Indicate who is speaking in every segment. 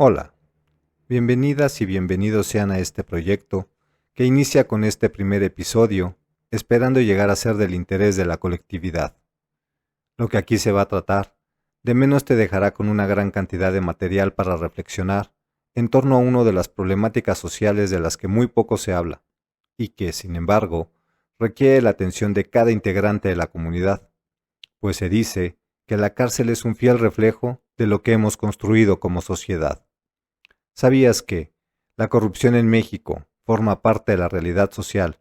Speaker 1: Hola, bienvenidas y bienvenidos sean a este proyecto que inicia con este primer episodio, esperando llegar a ser del interés de la colectividad. Lo que aquí se va a tratar, de menos te dejará con una gran cantidad de material para reflexionar en torno a una de las problemáticas sociales de las que muy poco se habla, y que, sin embargo, requiere la atención de cada integrante de la comunidad, pues se dice que la cárcel es un fiel reflejo de lo que hemos construido como sociedad. ¿Sabías que la corrupción en México forma parte de la realidad social,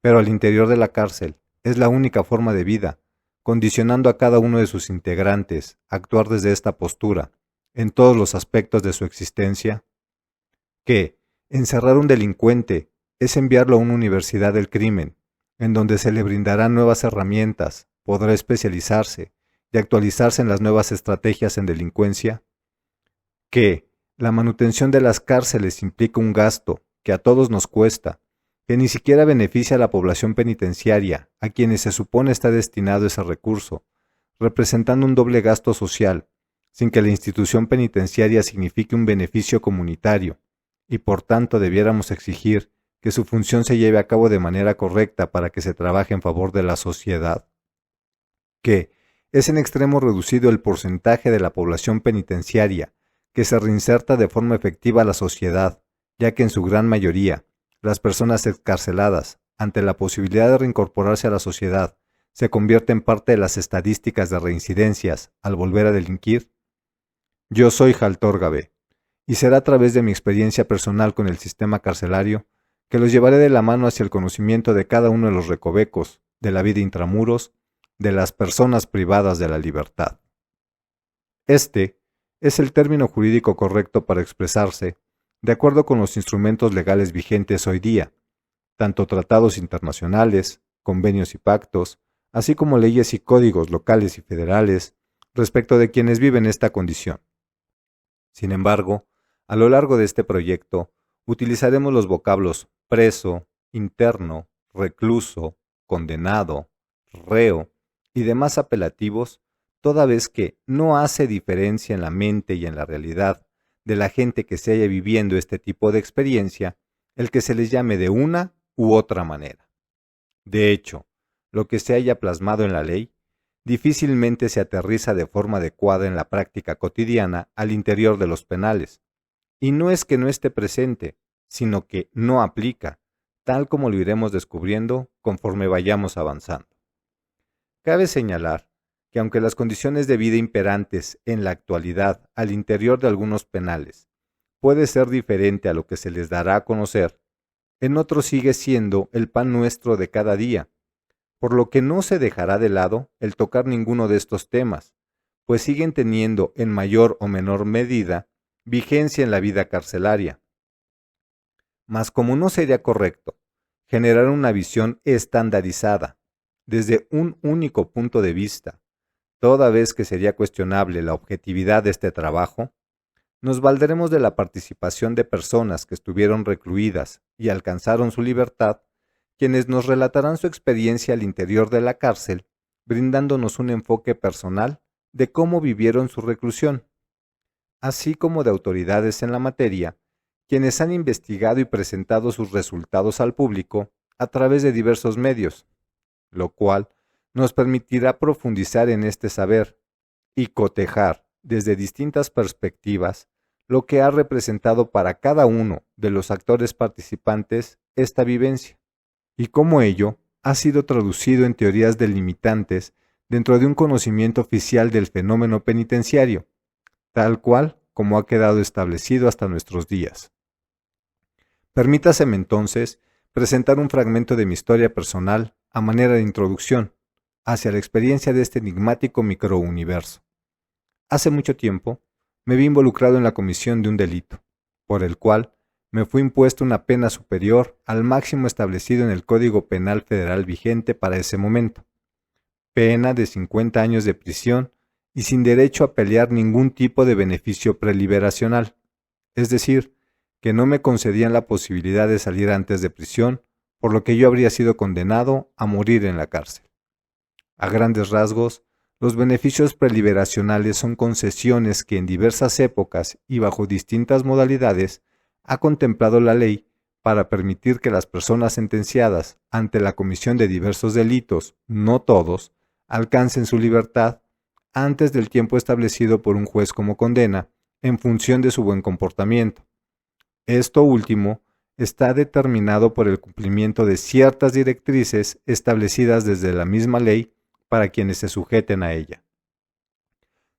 Speaker 1: pero al interior de la cárcel es la única forma de vida, condicionando a cada uno de sus integrantes a actuar desde esta postura en todos los aspectos de su existencia? Que encerrar a un delincuente es enviarlo a una universidad del crimen, en donde se le brindarán nuevas herramientas, podrá especializarse y actualizarse en las nuevas estrategias en delincuencia. Que la manutención de las cárceles implica un gasto que a todos nos cuesta, que ni siquiera beneficia a la población penitenciaria, a quienes se supone está destinado ese recurso, representando un doble gasto social, sin que la institución penitenciaria signifique un beneficio comunitario, y por tanto debiéramos exigir que su función se lleve a cabo de manera correcta para que se trabaje en favor de la sociedad. Que es en extremo reducido el porcentaje de la población penitenciaria que se reinserta de forma efectiva a la sociedad, ya que en su gran mayoría, las personas excarceladas, ante la posibilidad de reincorporarse a la sociedad, se convierten en parte de las estadísticas de reincidencias al volver a delinquir. Yo soy Jaltor Gabe, y será a través de mi experiencia personal con el sistema carcelario que los llevaré de la mano hacia el conocimiento de cada uno de los recovecos de la vida intramuros de las personas privadas de la libertad. Este es el término jurídico correcto para expresarse, de acuerdo con los instrumentos legales vigentes hoy día, tanto tratados internacionales, convenios y pactos, así como leyes y códigos locales y federales respecto de quienes viven esta condición. Sin embargo, a lo largo de este proyecto, utilizaremos los vocablos preso, interno, recluso, condenado, reo y demás apelativos, toda vez que no hace diferencia en la mente y en la realidad de la gente que se haya viviendo este tipo de experiencia, el que se les llame de una u otra manera. De hecho, lo que se haya plasmado en la ley difícilmente se aterriza de forma adecuada en la práctica cotidiana al interior de los penales. Y no es que no esté presente, sino que no aplica, tal como lo iremos descubriendo conforme vayamos avanzando. Cabe señalar que aunque las condiciones de vida imperantes en la actualidad al interior de algunos penales puede ser diferente a lo que se les dará a conocer, en otros sigue siendo el pan nuestro de cada día, por lo que no se dejará de lado el tocar ninguno de estos temas, pues siguen teniendo en mayor o menor medida vigencia en la vida carcelaria. Mas como no sería correcto generar una visión estandarizada desde un único punto de vista, toda vez que sería cuestionable la objetividad de este trabajo, nos valdremos de la participación de personas que estuvieron recluidas y alcanzaron su libertad, quienes nos relatarán su experiencia al interior de la cárcel, brindándonos un enfoque personal de cómo vivieron su reclusión, así como de autoridades en la materia, quienes han investigado y presentado sus resultados al público a través de diversos medios, lo cual nos permitirá profundizar en este saber y cotejar desde distintas perspectivas lo que ha representado para cada uno de los actores participantes esta vivencia, y cómo ello ha sido traducido en teorías delimitantes dentro de un conocimiento oficial del fenómeno penitenciario, tal cual como ha quedado establecido hasta nuestros días. Permítaseme entonces presentar un fragmento de mi historia personal a manera de introducción hacia la experiencia de este enigmático microuniverso. Hace mucho tiempo me vi involucrado en la comisión de un delito, por el cual me fue impuesta una pena superior al máximo establecido en el Código Penal Federal vigente para ese momento, pena de 50 años de prisión y sin derecho a pelear ningún tipo de beneficio preliberacional, es decir, que no me concedían la posibilidad de salir antes de prisión, por lo que yo habría sido condenado a morir en la cárcel. A grandes rasgos, Los beneficios preliberacionales son concesiones que en diversas épocas y bajo distintas modalidades ha contemplado la ley para permitir que las personas sentenciadas ante la comisión de diversos delitos, no todos, alcancen su libertad antes del tiempo establecido por un juez como condena, en función de su buen comportamiento. Esto último está determinado por el cumplimiento de ciertas directrices establecidas desde la misma ley para quienes se sujeten a ella.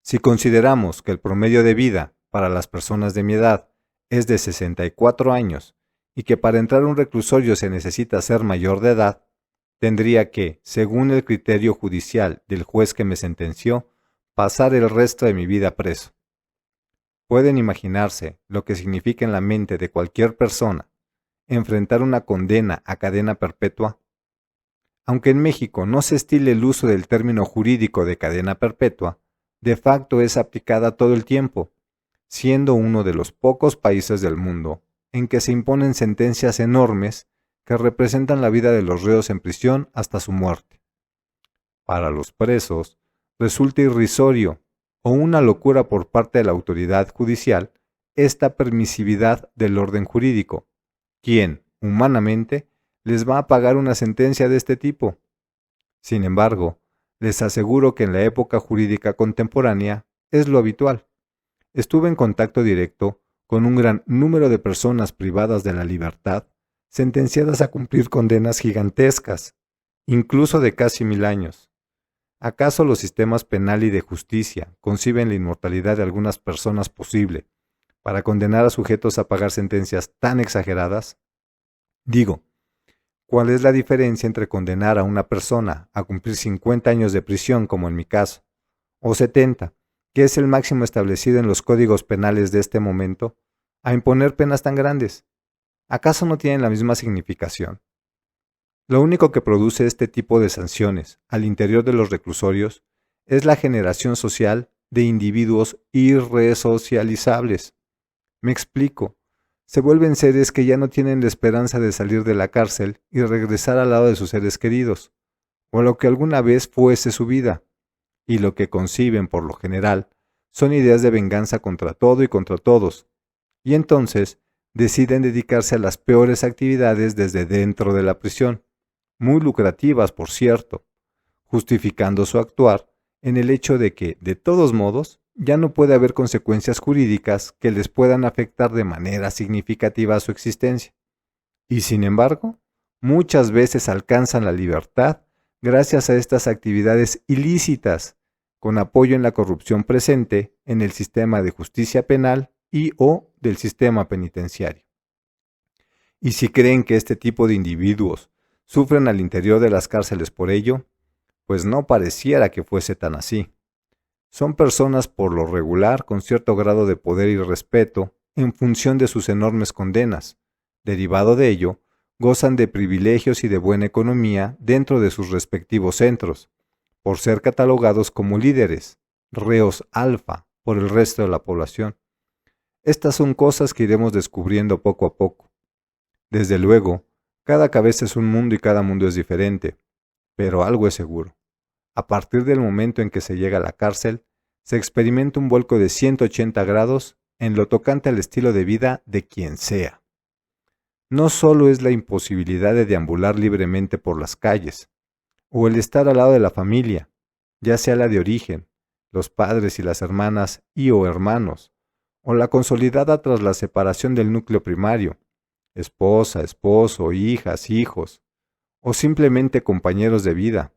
Speaker 1: Si consideramos que el promedio de vida para las personas de mi edad es de 64 años y que para entrar a un reclusorio se necesita ser mayor de edad, tendría que, según el criterio judicial del juez que me sentenció, pasar el resto de mi vida preso. Pueden imaginarse lo que significa en la mente de cualquier persona enfrentar una condena a cadena perpetua. Aunque en México no se estile el uso del término jurídico de cadena perpetua, de facto es aplicada todo el tiempo, siendo uno de los pocos países del mundo en que se imponen sentencias enormes que representan la vida de los reos en prisión hasta su muerte. Para los presos, resulta irrisorio o una locura por parte de la autoridad judicial esta permisividad del orden jurídico, quien, humanamente, les va a pagar una sentencia de este tipo. Sin embargo, les aseguro que en la época jurídica contemporánea es lo habitual. Estuve en contacto directo con un gran número de personas privadas de la libertad, sentenciadas a cumplir condenas gigantescas, incluso de casi 1000 años. ¿Acaso los sistemas penal y de justicia conciben la inmortalidad de algunas personas posible para condenar a sujetos a pagar sentencias tan exageradas? Digo, ¿cuál es la diferencia entre condenar a una persona a cumplir 50 años de prisión, como en mi caso, o 70, que es el máximo establecido en los códigos penales de este momento, a imponer penas tan grandes? ¿Acaso no tienen la misma significación? Lo único que produce este tipo de sanciones al interior de los reclusorios es la generación social de individuos irresocializables. Me explico. Se vuelven seres que ya no tienen la esperanza de salir de la cárcel y regresar al lado de sus seres queridos, o lo que alguna vez fuese su vida, y lo que conciben por lo general son ideas de venganza contra todo y contra todos, y entonces deciden dedicarse a las peores actividades desde dentro de la prisión, muy lucrativas por cierto, justificando su actuar en el hecho de que, de todos modos, ya no puede haber consecuencias jurídicas que les puedan afectar de manera significativa a su existencia. Y sin embargo, muchas veces alcanzan la libertad gracias a estas actividades ilícitas, con apoyo en la corrupción presente en el sistema de justicia penal y o del sistema penitenciario. Y si creen que este tipo de individuos sufren al interior de las cárceles por ello, pues no pareciera que fuese tan así. Son personas por lo regular con cierto grado de poder y respeto en función de sus enormes condenas. Derivado de ello, gozan de privilegios y de buena economía dentro de sus respectivos centros, por ser catalogados como líderes, reos alfa, por el resto de la población. Estas son cosas que iremos descubriendo poco a poco. Desde luego, cada cabeza es un mundo y cada mundo es diferente, pero algo es seguro. A partir del momento en que se llega a la cárcel, se experimenta un vuelco de 180 grados en lo tocante al estilo de vida de quien sea. No solo es la imposibilidad de deambular libremente por las calles, o el estar al lado de la familia, ya sea la de origen, los padres y las hermanas y o hermanos, o la consolidada tras la separación del núcleo primario, esposa, esposo, hijas, hijos, o simplemente compañeros de vida,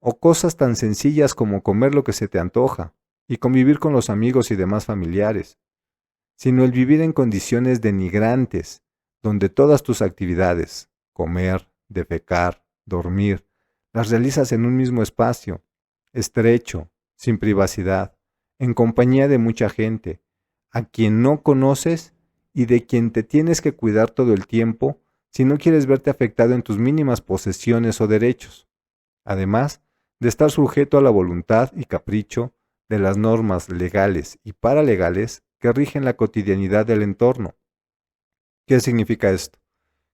Speaker 1: o cosas tan sencillas como comer lo que se te antoja y convivir con los amigos y demás familiares, sino el vivir en condiciones denigrantes, donde todas tus actividades, comer, defecar, dormir, las realizas en un mismo espacio, estrecho, sin privacidad, en compañía de mucha gente, a quien no conoces y de quien te tienes que cuidar todo el tiempo si no quieres verte afectado en tus mínimas posesiones o derechos. Además, de estar sujeto a la voluntad y capricho de las normas legales y paralegales que rigen la cotidianidad del entorno. ¿Qué significa esto?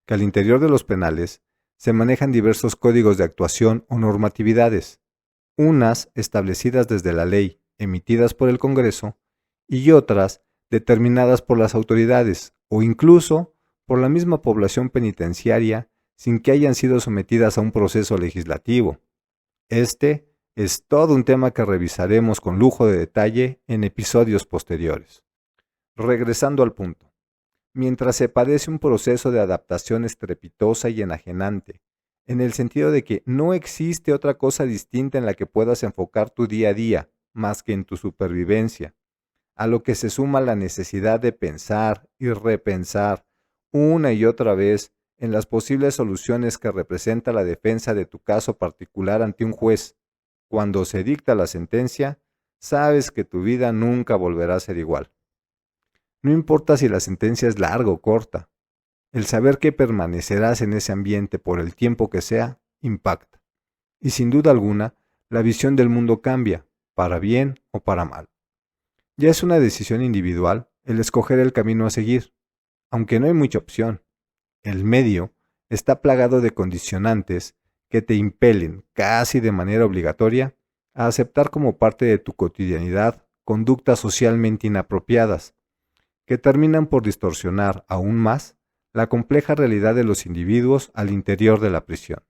Speaker 1: Que al interior de los penales se manejan diversos códigos de actuación o normatividades, unas establecidas desde la ley, emitidas por el Congreso, y otras determinadas por las autoridades o incluso por la misma población penitenciaria sin que hayan sido sometidas a un proceso legislativo. Este es todo un tema que revisaremos con lujo de detalle en episodios posteriores. Regresando al punto, mientras se padece un proceso de adaptación estrepitosa y enajenante, en el sentido de que no existe otra cosa distinta en la que puedas enfocar tu día a día más que en tu supervivencia, a lo que se suma la necesidad de pensar y repensar una y otra vez en las posibles soluciones que representa la defensa de tu caso particular ante un juez. Cuando se dicta la sentencia, sabes que tu vida nunca volverá a ser igual. No importa si la sentencia es larga o corta, el saber que permanecerás en ese ambiente por el tiempo que sea, impacta. Y sin duda alguna, la visión del mundo cambia, para bien o para mal. Ya es una decisión individual el escoger el camino a seguir, aunque no hay mucha opción. El medio está plagado de condicionantes que te impelen, casi de manera obligatoria, a aceptar como parte de tu cotidianidad conductas socialmente inapropiadas, que terminan por distorsionar aún más la compleja realidad de los individuos al interior de la prisión.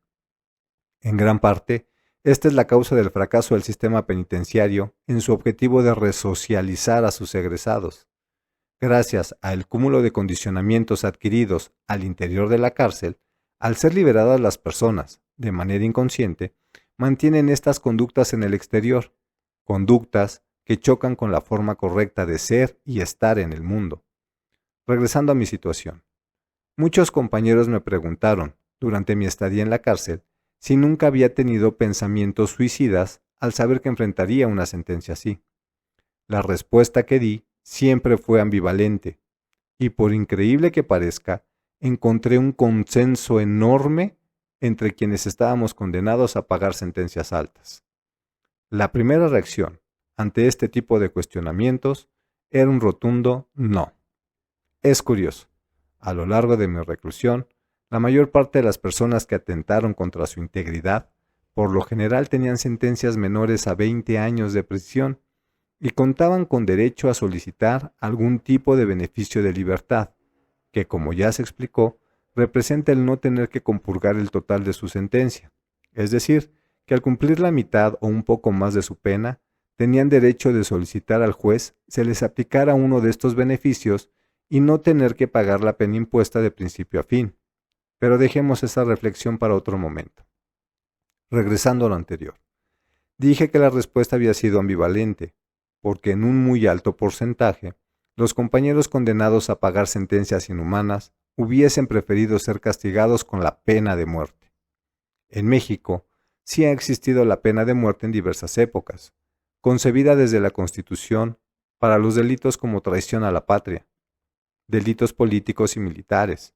Speaker 1: En gran parte, esta es la causa del fracaso del sistema penitenciario en su objetivo de resocializar a sus egresados. Gracias al cúmulo de condicionamientos adquiridos al interior de la cárcel, al ser liberadas las personas, de manera inconsciente, mantienen estas conductas en el exterior, conductas que chocan con la forma correcta de ser y estar en el mundo. Regresando a mi situación, muchos compañeros me preguntaron, durante mi estadía en la cárcel, si nunca había tenido pensamientos suicidas al saber que enfrentaría una sentencia así. La respuesta que di siempre fue ambivalente, y por increíble que parezca, encontré un consenso enorme entre quienes estábamos condenados a pagar sentencias altas. La primera reacción ante este tipo de cuestionamientos era un rotundo no. Es curioso, a lo largo de mi reclusión, la mayor parte de las personas que atentaron contra su integridad, por lo general tenían sentencias menores a 20 años de prisión y contaban con derecho a solicitar algún tipo de beneficio de libertad, que, como ya se explicó, representa el no tener que compurgar el total de su sentencia, es decir, que al cumplir la mitad o un poco más de su pena, tenían derecho de solicitar al juez se les aplicara uno de estos beneficios y no tener que pagar la pena impuesta de principio a fin. Pero dejemos esa reflexión para otro momento. Regresando a lo anterior, dije que la respuesta había sido ambivalente, porque en un muy alto porcentaje, los compañeros condenados a pagar sentencias inhumanas hubiesen preferido ser castigados con la pena de muerte. En México, sí ha existido la pena de muerte en diversas épocas, concebida desde la Constitución para los delitos como traición a la patria, delitos políticos y militares,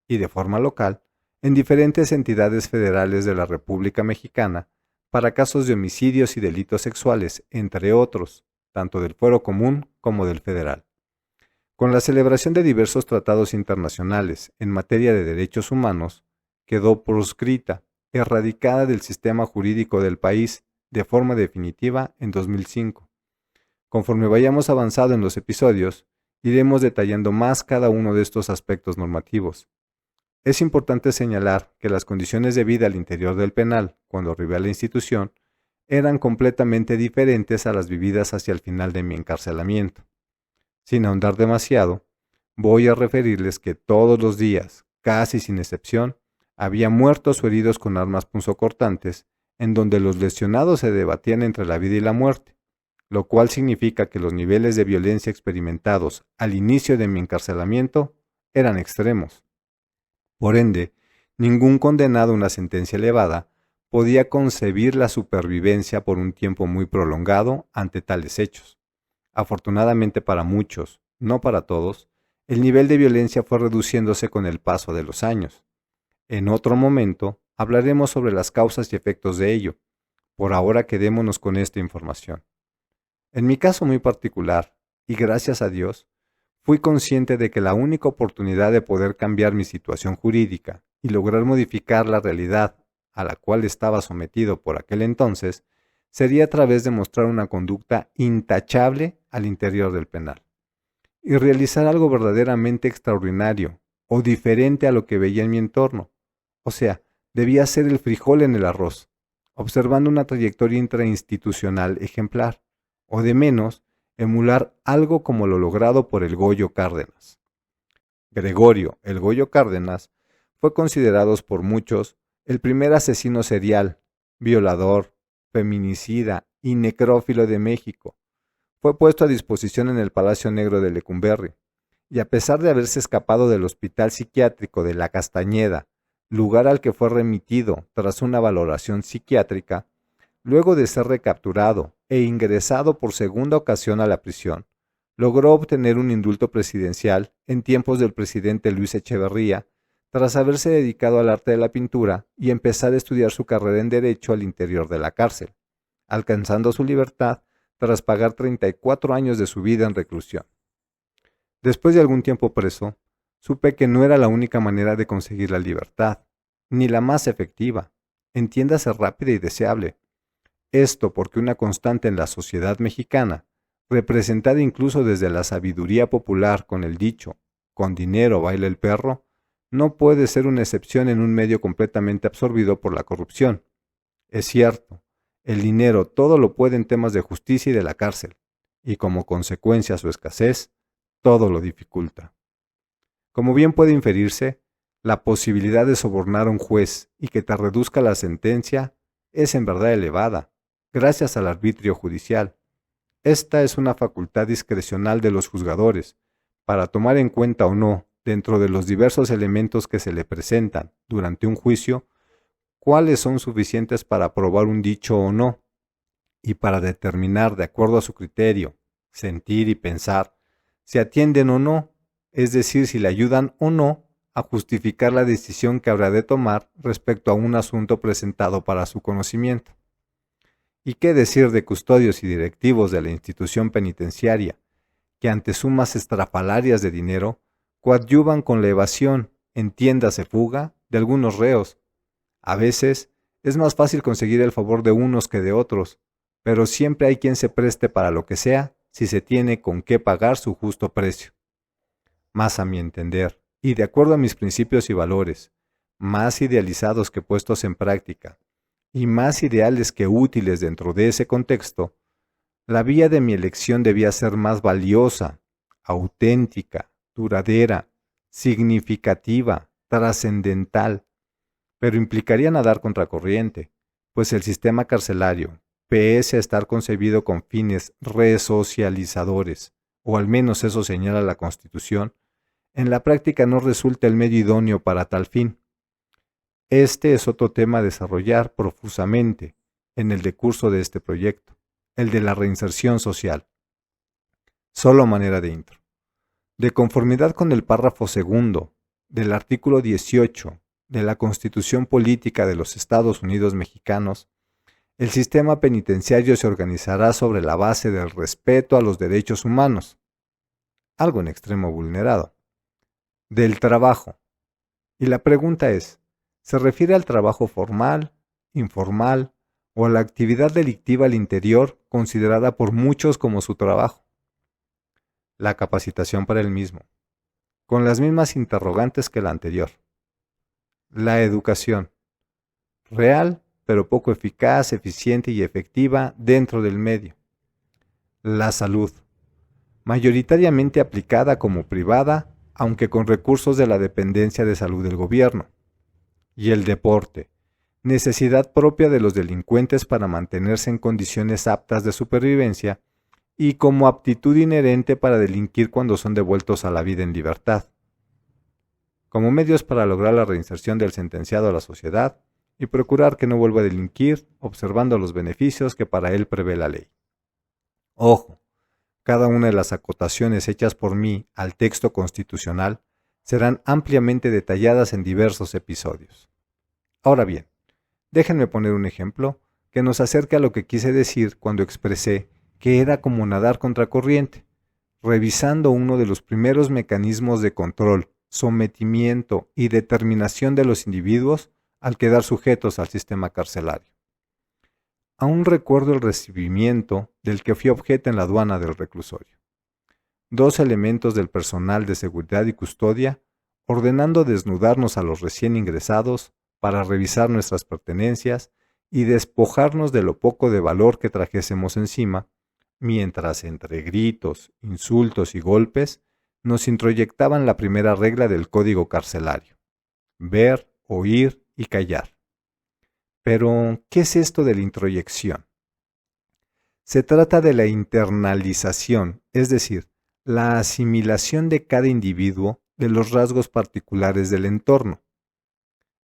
Speaker 1: y de forma local, en diferentes entidades federales de la República Mexicana, para casos de homicidios y delitos sexuales, entre otros, tanto del fuero común como del federal. Con la celebración de diversos tratados internacionales en materia de derechos humanos, quedó proscrita, erradicada del sistema jurídico del país de forma definitiva en 2005. Conforme vayamos avanzando en los episodios, iremos detallando más cada uno de estos aspectos normativos. Es importante señalar que las condiciones de vida al interior del penal, cuando arribé a la institución, eran completamente diferentes a las vividas hacia el final de mi encarcelamiento. Sin ahondar demasiado, voy a referirles que todos los días, casi sin excepción, había muertos o heridos con armas punzocortantes, en donde los lesionados se debatían entre la vida y la muerte, lo cual significa que los niveles de violencia experimentados al inicio de mi encarcelamiento eran extremos. Por ende, ningún condenado a una sentencia elevada podía concebir la supervivencia por un tiempo muy prolongado ante tales hechos. Afortunadamente para muchos, no para todos, el nivel de violencia fue reduciéndose con el paso de los años. En otro momento hablaremos sobre las causas y efectos de ello. Por ahora quedémonos con esta información. En mi caso muy particular, y gracias a Dios, fui consciente de que la única oportunidad de poder cambiar mi situación jurídica y lograr modificar la realidad a la cual estaba sometido por aquel entonces sería a través de mostrar una conducta intachable al interior del penal y realizar algo verdaderamente extraordinario o diferente a lo que veía en mi entorno. O sea, debía ser el frijol en el arroz, observando una trayectoria intrainstitucional ejemplar, o de menos, emular algo como lo logrado por el Goyo Cárdenas. Gregorio, el Goyo Cárdenas, fue considerado por muchos el primer asesino serial, violador, feminicida y necrófilo de México. Fue puesto a disposición en el Palacio Negro de Lecumberri, y a pesar de haberse escapado del Hospital Psiquiátrico de La Castañeda, lugar al que fue remitido tras una valoración psiquiátrica, luego de ser recapturado e ingresado por segunda ocasión a la prisión, logró obtener un indulto presidencial en tiempos del presidente Luis Echeverría, tras haberse dedicado al arte de la pintura y empezar a estudiar su carrera en Derecho al interior de la cárcel, alcanzando su libertad tras pagar 34 años de su vida en reclusión. Después de algún tiempo preso, supe que no era la única manera de conseguir la libertad, ni la más efectiva, entiéndase rápida y deseable. Esto porque una constante en la sociedad mexicana, representada incluso desde la sabiduría popular con el dicho, con dinero baila el perro, no puede ser una excepción en un medio completamente absorbido por la corrupción. Es cierto, el dinero todo lo puede en temas de justicia y de la cárcel, y como consecuencia su escasez, todo lo dificulta. Como bien puede inferirse, la posibilidad de sobornar a un juez y que te reduzca la sentencia es en verdad elevada, gracias al arbitrio judicial. Esta es una facultad discrecional de los juzgadores, para tomar en cuenta o no, dentro de los diversos elementos que se le presentan durante un juicio, cuáles son suficientes para probar un dicho o no, y para determinar de acuerdo a su criterio, sentir y pensar, si atienden o no, es decir, si le ayudan o no a justificar la decisión que habrá de tomar respecto a un asunto presentado para su conocimiento. ¿Y qué decir de custodios y directivos de la institución penitenciaria, que ante sumas estrafalarias de dinero, coadyuvan con la evasión, entiéndase fuga, de algunos reos? A veces es más fácil conseguir el favor de unos que de otros, pero siempre hay quien se preste para lo que sea si se tiene con qué pagar su justo precio. Más a mi entender, y de acuerdo a mis principios y valores, más idealizados que puestos en práctica, y más ideales que útiles dentro de ese contexto, la vía de mi elección debía ser más valiosa, auténtica, duradera, significativa, trascendental, pero implicaría nadar contracorriente, pues el sistema carcelario, pese a estar concebido con fines resocializadores, o al menos eso señala la Constitución, en la práctica no resulta el medio idóneo para tal fin. Este es otro tema a desarrollar profusamente en el decurso de este proyecto, el de la reinserción social. Solo manera de intro. De conformidad con el párrafo segundo del artículo 18 de la Constitución Política de los Estados Unidos Mexicanos, el sistema penitenciario se organizará sobre la base del respeto a los derechos humanos, algo en extremo vulnerado, del trabajo. Y la pregunta es, ¿se refiere al trabajo formal, informal o a la actividad delictiva al interior considerada por muchos como su trabajo? La capacitación para el mismo, con las mismas interrogantes que la anterior. La educación, real pero poco eficaz, eficiente y efectiva dentro del medio. La salud, mayoritariamente aplicada como privada, aunque con recursos de la dependencia de salud del gobierno. Y el deporte, necesidad propia de los delincuentes para mantenerse en condiciones aptas de supervivencia y como aptitud inherente para delinquir cuando son devueltos a la vida en libertad, como medios para lograr la reinserción del sentenciado a la sociedad y procurar que no vuelva a delinquir, observando los beneficios que para él prevé la ley. Ojo, cada una de las acotaciones hechas por mí al texto constitucional serán ampliamente detalladas en diversos episodios. Ahora bien, déjenme poner un ejemplo que nos acerque a lo que quise decir cuando expresé que era como nadar contracorriente, revisando uno de los primeros mecanismos de control, sometimiento y determinación de los individuos al quedar sujetos al sistema carcelario. aún recuerdo el recibimiento del que fui objeto en la aduana del reclusorio. 2 elementos del personal de seguridad y custodia ordenando desnudarnos a los recién ingresados para revisar nuestras pertenencias y despojarnos de lo poco de valor que trajésemos encima, mientras entre gritos, insultos y golpes nos introyectaban la primera regla del código carcelario: ver, oír y callar. Pero, ¿qué es esto de la introyección? Se trata de la internalización, es decir, la asimilación de cada individuo de los rasgos particulares del entorno.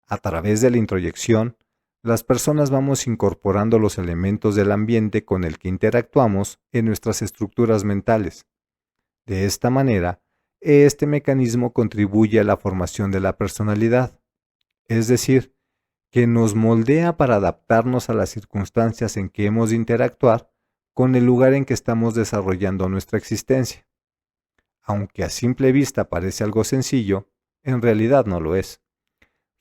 Speaker 1: A través de la introyección, las personas vamos incorporando los elementos del ambiente con el que interactuamos en nuestras estructuras mentales. De esta manera, este mecanismo contribuye a la formación de la personalidad, es decir, que nos moldea para adaptarnos a las circunstancias en que hemos de interactuar con el lugar en que estamos desarrollando nuestra existencia. Aunque a simple vista parece algo sencillo, en realidad no lo es.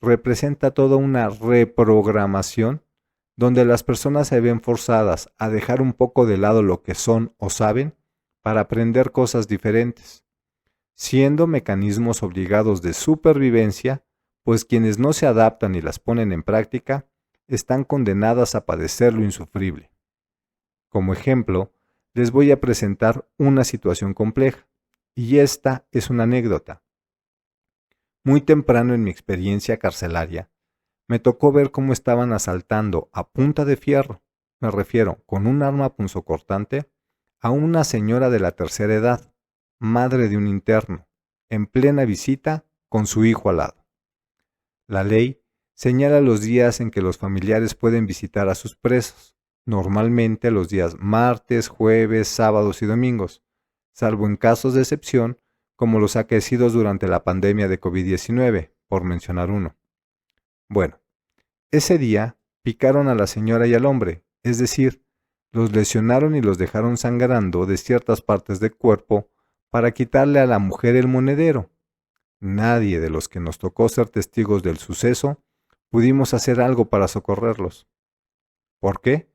Speaker 1: Representa toda una reprogramación donde las personas se ven forzadas a dejar un poco de lado lo que son o saben para aprender cosas diferentes, siendo mecanismos obligados de supervivencia, pues quienes no se adaptan y las ponen en práctica están condenadas a padecer lo insufrible. Como ejemplo, les voy a presentar una situación compleja, y esta es una anécdota. Muy temprano en mi experiencia carcelaria, me tocó ver cómo estaban asaltando a punta de fierro, me refiero con un arma punzocortante, a una señora de la tercera edad, madre de un interno, en plena visita con su hijo al lado. La ley señala los días en que los familiares pueden visitar a sus presos, normalmente los días martes, jueves, sábados y domingos, salvo en casos de excepción como los acaecidos durante la pandemia de COVID-19, por mencionar uno. Bueno, ese día picaron a la señora y al hombre, es decir, los lesionaron y los dejaron sangrando de ciertas partes del cuerpo para quitarle a la mujer el monedero. Nadie de los que nos tocó ser testigos del suceso pudimos hacer algo para socorrerlos. ¿Por qué?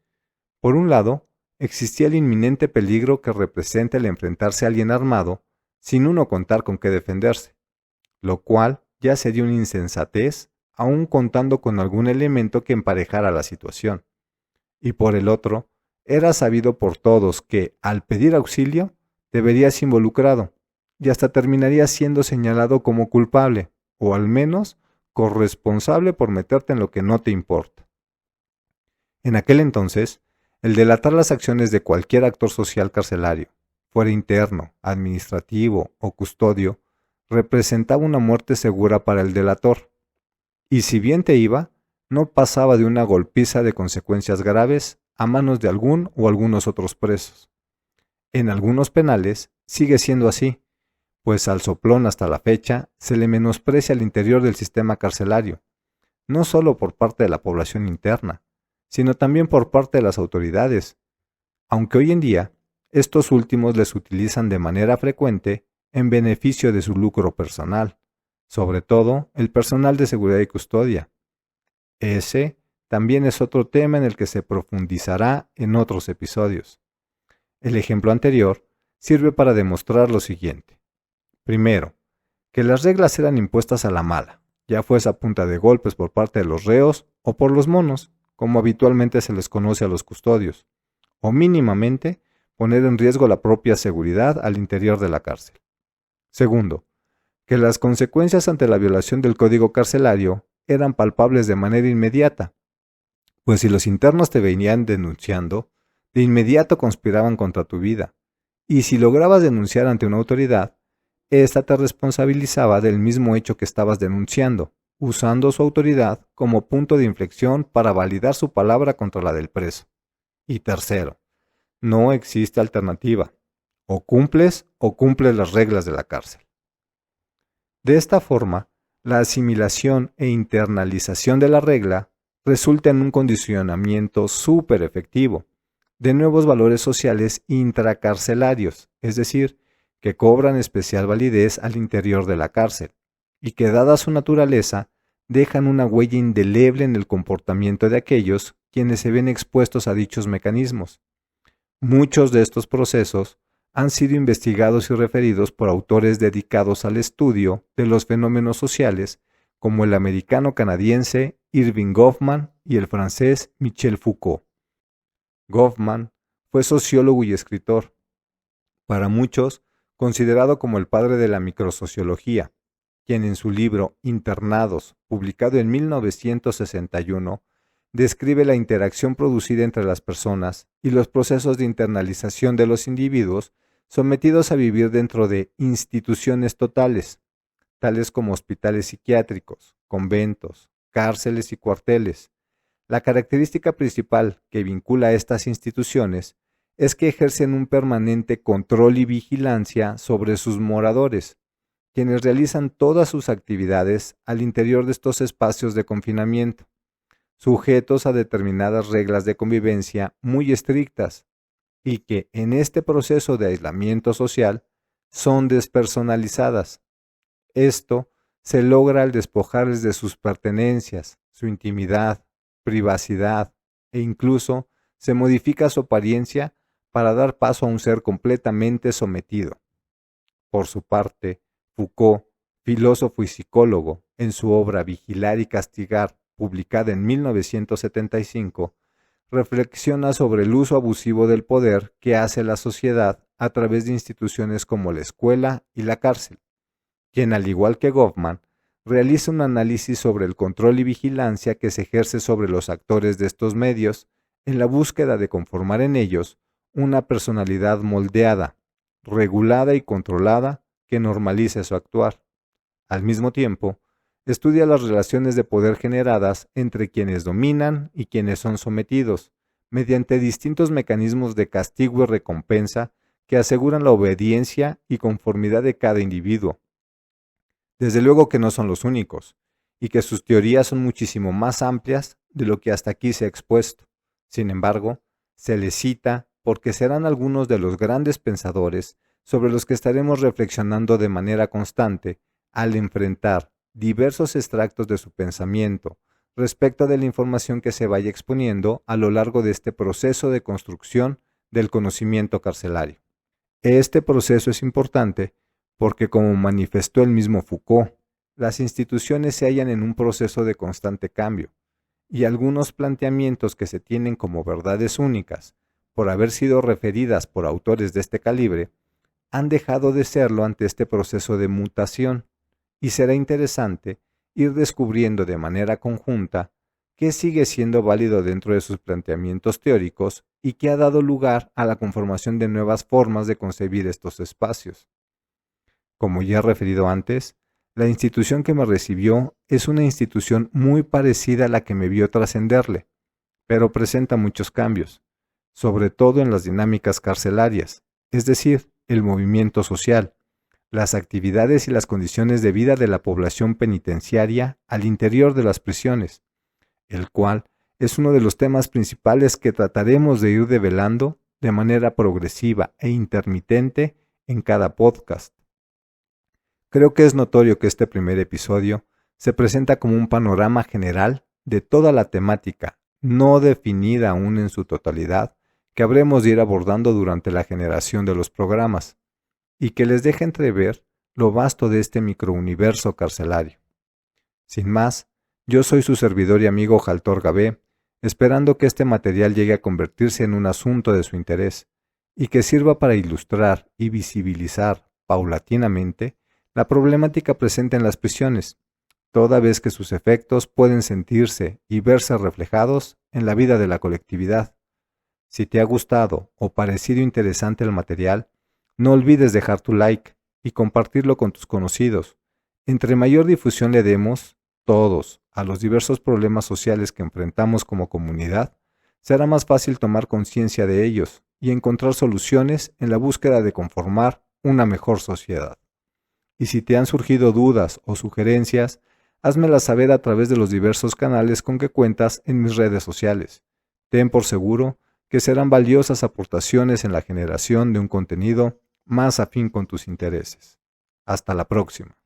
Speaker 1: Por un lado, existía el inminente peligro que representa el enfrentarse a alguien armado sin uno contar con qué defenderse, lo cual ya sería una insensatez, aun contando con algún elemento que emparejara la situación. Y por el otro, era sabido por todos que, al pedir auxilio, te verías involucrado, y hasta terminarías siendo señalado como culpable, o al menos corresponsable por meterte en lo que no te importa. En aquel entonces, el delatar las acciones de cualquier actor social carcelario, fuera interno, administrativo o custodio, representaba una muerte segura para el delator. Y si bien te iba, no pasaba de una golpiza de consecuencias graves a manos de algún o algunos otros presos. En algunos penales sigue siendo así, pues al soplón hasta la fecha se le menosprecia al interior del sistema carcelario, no solo por parte de la población interna, sino también por parte de las autoridades, aunque hoy en día estos últimos les utilizan de manera frecuente en beneficio de su lucro personal, sobre todo el personal de seguridad y custodia. Ese también es otro tema en el que se profundizará en otros episodios. El ejemplo anterior sirve para demostrar lo siguiente. Primero, que las reglas eran impuestas a la mala, ya fuese a punta de golpes por parte de los reos o por los monos, como habitualmente se les conoce a los custodios, o mínimamente poner en riesgo la propia seguridad al interior de la cárcel. Segundo, que las consecuencias ante la violación del código carcelario eran palpables de manera inmediata, pues si los internos te venían denunciando, de inmediato conspiraban contra tu vida, y si lograbas denunciar ante una autoridad, ésta te responsabilizaba del mismo hecho que estabas denunciando, usando su autoridad como punto de inflexión para validar su palabra contra la del preso. Y tercero, no existe alternativa. O cumples las reglas de la cárcel. De esta forma, la asimilación e internalización de la regla resulta en un condicionamiento súper efectivo de nuevos valores sociales intracarcelarios, es decir, que cobran especial validez al interior de la cárcel y que, dada su naturaleza, dejan una huella indeleble en el comportamiento de aquellos quienes se ven expuestos a dichos mecanismos. Muchos de estos procesos han sido investigados y referidos por autores dedicados al estudio de los fenómenos sociales, como el americano-canadiense Erving Goffman y el francés Michel Foucault. Goffman fue sociólogo y escritor, para muchos considerado como el padre de la microsociología, quien en su libro Internados, publicado en 1961, describe la interacción producida entre las personas y los procesos de internalización de los individuos sometidos a vivir dentro de instituciones totales, tales como hospitales psiquiátricos, conventos, cárceles y cuarteles. La característica principal que vincula a estas instituciones es que ejercen un permanente control y vigilancia sobre sus moradores, quienes realizan todas sus actividades al interior de estos espacios de confinamiento, sujetos a determinadas reglas de convivencia muy estrictas, y que en este proceso de aislamiento social son despersonalizadas. Esto se logra al despojarles de sus pertenencias, su intimidad, privacidad e incluso se modifica su apariencia para dar paso a un ser completamente sometido. Por su parte, Foucault, filósofo y psicólogo, en su obra Vigilar y Castigar, publicada en 1975, reflexiona sobre el uso abusivo del poder que hace la sociedad a través de instituciones como la escuela y la cárcel, quien, al igual que Goffman, realiza un análisis sobre el control y vigilancia que se ejerce sobre los actores de estos medios en la búsqueda de conformar en ellos una personalidad moldeada, regulada y controlada que normalice su actuar. Al mismo tiempo, estudia las relaciones de poder generadas entre quienes dominan y quienes son sometidos, mediante distintos mecanismos de castigo y recompensa que aseguran la obediencia y conformidad de cada individuo. Desde luego que no son los únicos, y que sus teorías son muchísimo más amplias de lo que hasta aquí se ha expuesto. Sin embargo, se les cita porque serán algunos de los grandes pensadores sobre los que estaremos reflexionando de manera constante al enfrentar diversos extractos de su pensamiento respecto de la información que se vaya exponiendo a lo largo de este proceso de construcción del conocimiento carcelario. Este proceso es importante porque, como manifestó el mismo Foucault, las instituciones se hallan en un proceso de constante cambio, y algunos planteamientos que se tienen como verdades únicas, por haber sido referidas por autores de este calibre, han dejado de serlo ante este proceso de mutación, y será interesante ir descubriendo de manera conjunta qué sigue siendo válido dentro de sus planteamientos teóricos y qué ha dado lugar a la conformación de nuevas formas de concebir estos espacios. Como ya he referido antes, la institución que me recibió es una institución muy parecida a la que me vio trascenderle, pero presenta muchos cambios, sobre todo en las dinámicas carcelarias, es decir, el movimiento social, las actividades y las condiciones de vida de la población penitenciaria al interior de las prisiones, el cual es uno de los temas principales que trataremos de ir develando de manera progresiva e intermitente en cada podcast. Creo que es notorio que este primer episodio se presenta como un panorama general de toda la temática, no definida aún en su totalidad, que habremos de ir abordando durante la generación de los programas, y que les deja entrever lo vasto de este microuniverso carcelario. Sin más, yo soy su servidor y amigo Jaltor Gabé, esperando que este material llegue a convertirse en un asunto de su interés, y que sirva para ilustrar y visibilizar paulatinamente la problemática presente en las prisiones, toda vez que sus efectos pueden sentirse y verse reflejados en la vida de la colectividad. Si te ha gustado o parecido interesante el material, no olvides dejar tu like y compartirlo con tus conocidos. Entre mayor difusión le demos, todos, a los diversos problemas sociales que enfrentamos como comunidad, será más fácil tomar conciencia de ellos y encontrar soluciones en la búsqueda de conformar una mejor sociedad. Y si te han surgido dudas o sugerencias, házmelas saber a través de los diversos canales con que cuentas en mis redes sociales. Ten por seguro que serán valiosas aportaciones en la generación de un contenido más afín con tus intereses. Hasta la próxima.